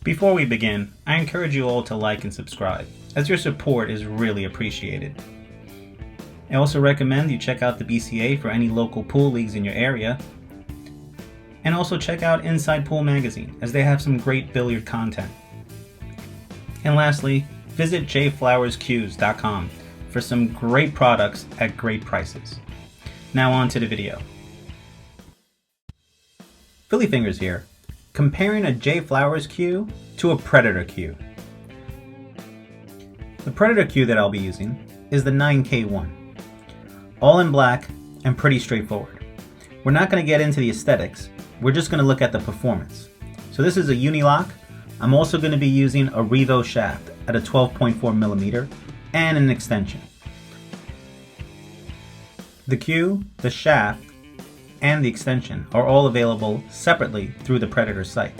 Before we begin, I encourage you all to like and subscribe, as your support is really appreciated. I also recommend you check out the BCA for any local pool leagues in your area, and also check out Inside Pool Magazine, as they have some great billiard content. And lastly, visit jflowerscues.com for some great products at great prices. Now on to the video. Philly Fingers here, comparing a Jflowers cue to a Predator cue. The Predator cue that I'll be using is the 9K1. All in black and pretty straightforward. We're not going to get into the aesthetics, we're just going to look at the performance. So this is a unilock. I'm also going to be using a Revo shaft at a 12.4mm and an extension. The cue, the shaft, and the extension are all available separately through the Predator site.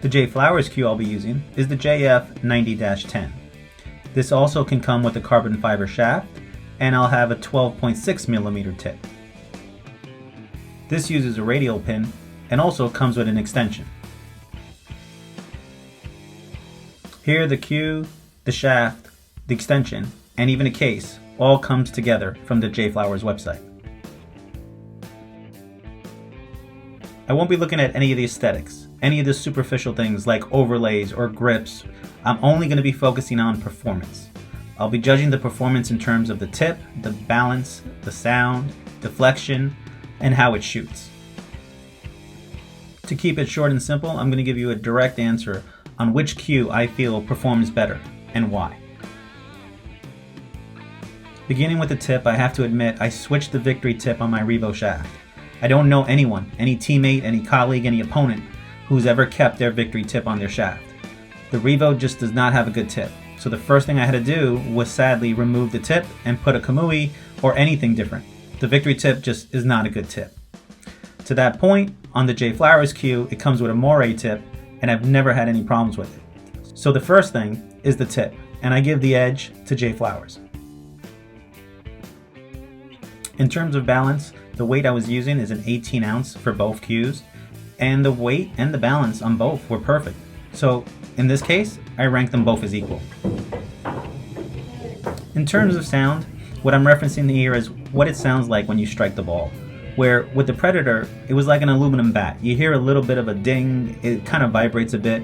The Jflowers cue I'll be using is the JF90-10. This also can come with a carbon fiber shaft, and I'll have a 12.6mm tip. This uses a radial pin and also comes with an extension. Here the cue, the shaft, the extension, and even a case all comes together from the Jflowers website. I won't be looking at any of the aesthetics, any of the superficial things like overlays or grips. I'm only going to be focusing on performance. I'll be judging the performance in terms of the tip, the balance, the sound, deflection, and how it shoots. To keep it short and simple, I'm going to give you a direct answer on which cue I feel performs better and why. Beginning with the tip, I have to admit I switched the victory tip on my Revo shaft. I don't know anyone, any teammate, any colleague, any opponent who's ever kept their victory tip on their shaft. The Revo just does not have a good tip, so the first thing I had to do was sadly remove the tip and put a Kamui or anything different. The victory tip just is not a good tip. To that point, on the Jflowers cue, it comes with a moire tip, and I've never had any problems with it. So the first thing is the tip, and I give the edge to Jflowers. In terms of balance, the weight I was using is an 18 ounce for both cues, and the weight and the balance on both were perfect. So in this case, I rank them both as equal. In terms of sound, what I'm referencing here is what it sounds like when you strike the ball. Where with the Predator, it was like an aluminum bat. You hear a little bit of a ding, it kind of vibrates a bit,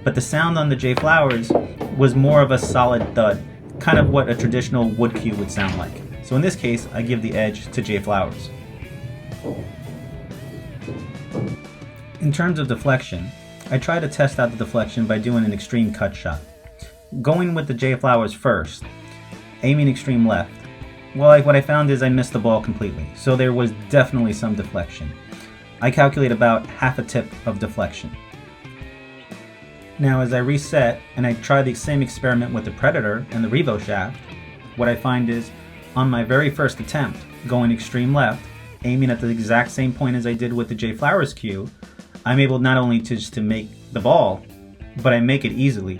but the sound on the Jflowers was more of a solid thud, kind of what a traditional wood cue would sound like. So in this case, I give the edge to Jflowers. In terms of deflection, I try to test out the deflection by doing an extreme cut shot. Going with the Jflowers first, aiming extreme left, well, what I found is I missed the ball completely, so there was definitely some deflection. I calculate about half a tip of deflection. Now as I reset and I try the same experiment with the Predator and the Revo shaft, what I find is on my very first attempt, going extreme left, aiming at the exact same point as I did with the Jflowers cue, I'm able not only to make the ball, but I make it easily.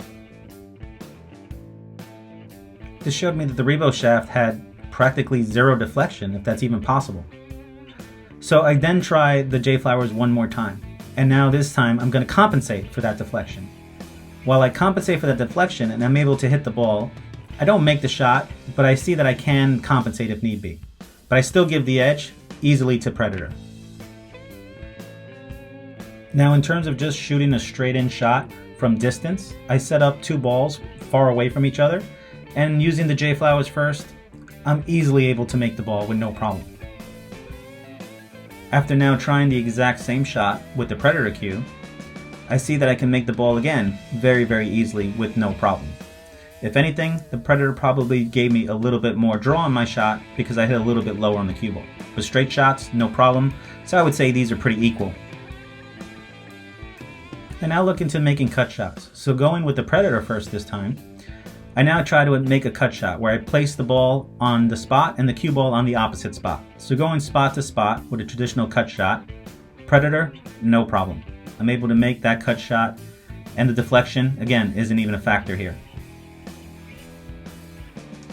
This showed me that the Revo shaft had practically zero deflection, if that's even possible. So I then tried the Jflowers one more time, and now this time I'm going to compensate for that deflection. While I compensate for that deflection and I'm able to hit the ball, I don't make the shot, but I see that I can compensate if need be. But I still give the edge easily to Predator. Now in terms of just shooting a straight in shot from distance, I set up two balls far away from each other, and using the Jflowers first, I'm easily able to make the ball with no problem. After now trying the exact same shot with the Predator cue, I see that I can make the ball again very easily with no problem. If anything, the Predator probably gave me a little bit more draw on my shot because I hit a little bit lower on the cue ball. With straight shots, no problem, so I would say these are pretty equal. I now look into making cut shots. So going with the Predator first this time, I now try to make a cut shot where I place the ball on the spot and the cue ball on the opposite spot. So going spot to spot with a traditional cut shot, Predator, no problem. I'm able to make that cut shot, and the deflection, again, isn't even a factor here.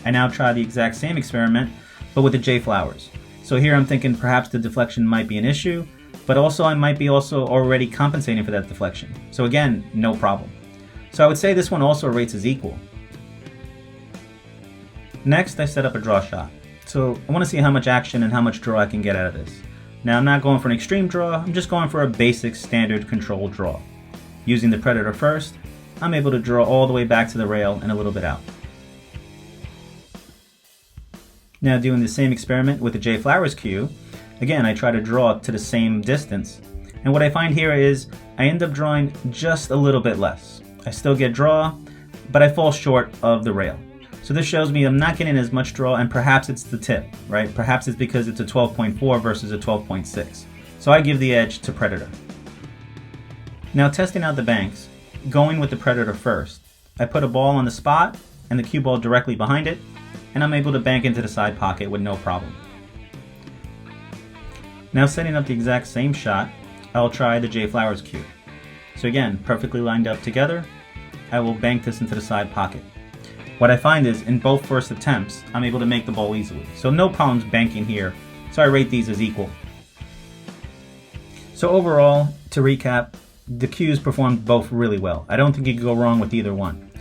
I now try the exact same experiment, but with the Jflowers. So here I'm thinking perhaps the deflection might be an issue, but also I might be also already compensating for that deflection. So again, no problem. So I would say this one also rates as equal. Next, I set up a draw shot. So I want to see how much action and how much draw I can get out of this. Now I'm not going for an extreme draw, I'm just going for a basic standard control draw. Using the predator first, I'm able to draw all the way back to the rail and a little bit out. Now doing the same experiment with the Jflowers cue, again I try to draw to the same distance, and what I find here is I end up drawing just a little bit less. I still get draw, but I fall short of the rail. So this shows me I'm not getting as much draw, and perhaps it's the tip, right? Perhaps it's because it's a 12.4 versus a 12.6. So I give the edge to predator. Now testing out the banks, going with the predator first, I put a ball on the spot and the cue ball directly behind it, and I'm able to bank into the side pocket with no problem. Now setting up the exact same shot, I'll try the Jflowers cue. So again, perfectly lined up together, I will bank this into the side pocket. What I find is in both first attempts, I'm able to make the ball easily. So no problems banking here, so I rate these as equal. So overall, to recap, the cues performed both really well. I don't think you could go wrong with either one.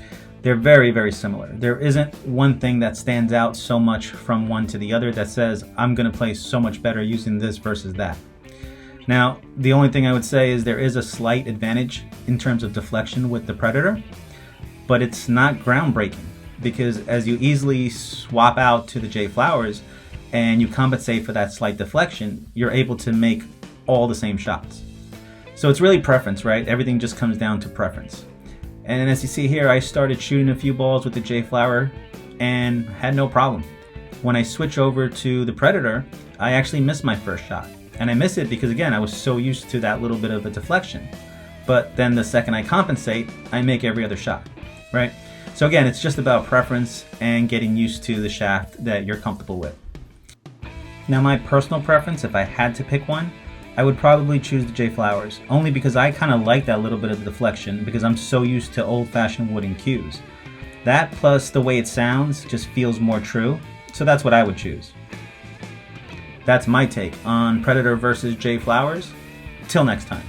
They're very, very similar. There isn't one thing that stands out so much from one to the other that says, I'm gonna play so much better using this versus that. Now, the only thing I would say is there is a slight advantage in terms of deflection with the predator, but it's not groundbreaking because as you easily swap out to the Jflowers and you compensate for that slight deflection, you're able to make all the same shots. So it's really preference, right? Everything just comes down to preference. And as you see here, I started shooting a few balls with the Jflower and had no problem. When I switch over to the predator, I actually missed my first shot. And I miss it because again, I was so used to that little bit of a deflection. But then the second I compensate, I make every other shot, right? So again, it's just about preference and getting used to the shaft that you're comfortable with. Now my personal preference, if I had to pick one, I would probably choose the Jflowers, only because I kind of like that little bit of deflection because I'm so used to old-fashioned wooden cues. That plus the way it sounds just feels more true, so that's what I would choose. That's my take on Predator versus Jflowers. Till next time.